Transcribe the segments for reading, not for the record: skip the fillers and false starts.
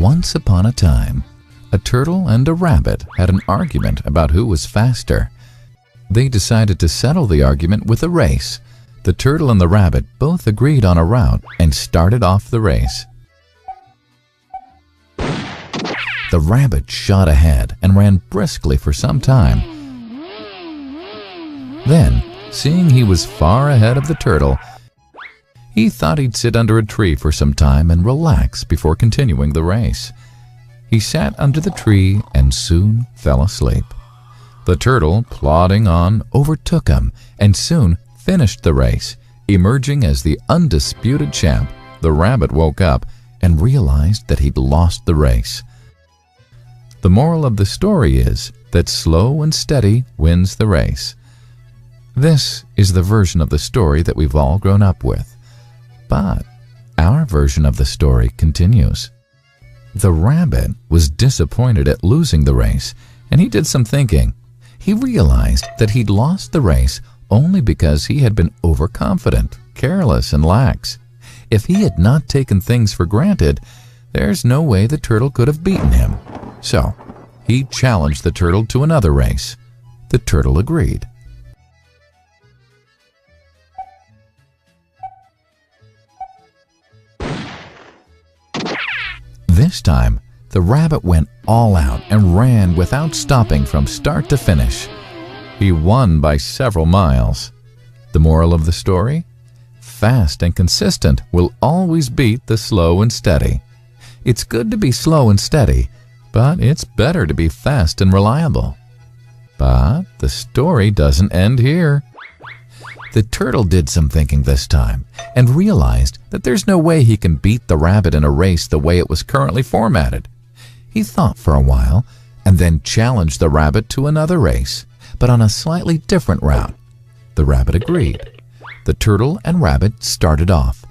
Once upon a time, a turtle and a rabbit had an argument about who was faster. They decided to settle the argument with a race. The turtle and the rabbit both agreed on a route and started off the race. The rabbit shot ahead and ran briskly for some time. Then, seeing he was far ahead of the turtle, he thought he'd sit under a tree for some time and relax before continuing the race. He sat under the tree and soon fell asleep. The turtle, plodding on, overtook him and soon finished the race. Emerging as the undisputed champ, the rabbit woke up and realized that he'd lost the race. The moral of the story is that slow and steady wins the race. This is the version of the story that we've all grown up with. But our version of the story continues. The rabbit was disappointed at losing the race, and he did some thinking. He realized that he'd lost the race only because he had been overconfident, careless, and lax. If he had not taken things for granted, there's no way the turtle could have beaten him. So, he challenged the turtle to another race. The turtle agreed. This time, the rabbit went all out and ran without stopping from start to finish. He won by several miles. The moral of the story? Fast and consistent will always beat the slow and steady. It's good to be slow and steady, but it's better to be fast and reliable. But the story doesn't end here. The turtle did some thinking this time and realized that there's no way he can beat the rabbit in a race the way it was currently formatted. He thought for a while and then challenged the rabbit to another race, but on a slightly different route. The rabbit agreed. The turtle and rabbit started off.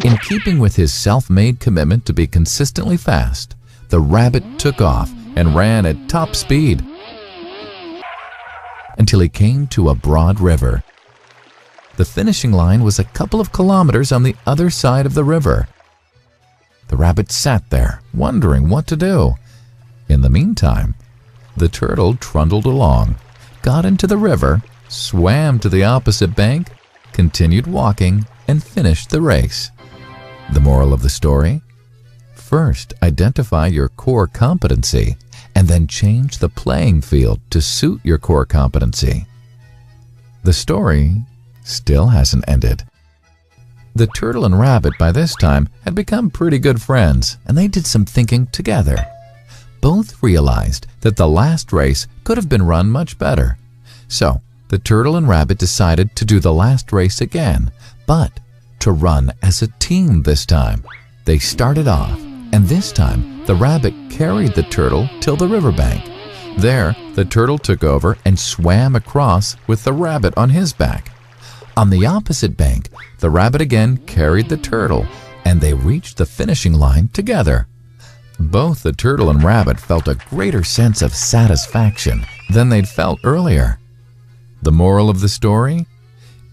In keeping with his self-made commitment to be consistently fast, the rabbit took off and ran at top speed until he came to a broad river. The finishing line was a couple of kilometers on the other side of the river. The rabbit sat there, wondering what to do. In the meantime, the turtle trundled along, got into the river, swam to the opposite bank, continued walking, and finished the race. The moral of the story? First, identify your core competency, and then change the playing field to suit your core competency. The story still hasn't ended. The turtle and rabbit by this time had become pretty good friends, and they did some thinking together. Both realized that the last race could have been run much better. So, the turtle and rabbit decided to do the last race again, but to run as a team this time. They started off, and this time the rabbit carried the turtle till the riverbank. There, the turtle took over and swam across with the rabbit on his back. On the opposite bank, the rabbit again carried the turtle, and they reached the finishing line together. Both the turtle and rabbit felt a greater sense of satisfaction than they'd felt earlier. The moral of the story?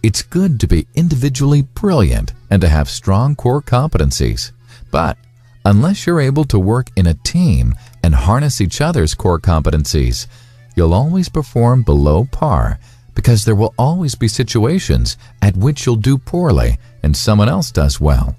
It's good to be individually brilliant and to have strong core competencies, but unless you're able to work in a team and harness each other's core competencies, you'll always perform below par, because there will always be situations at which you'll do poorly and someone else does well.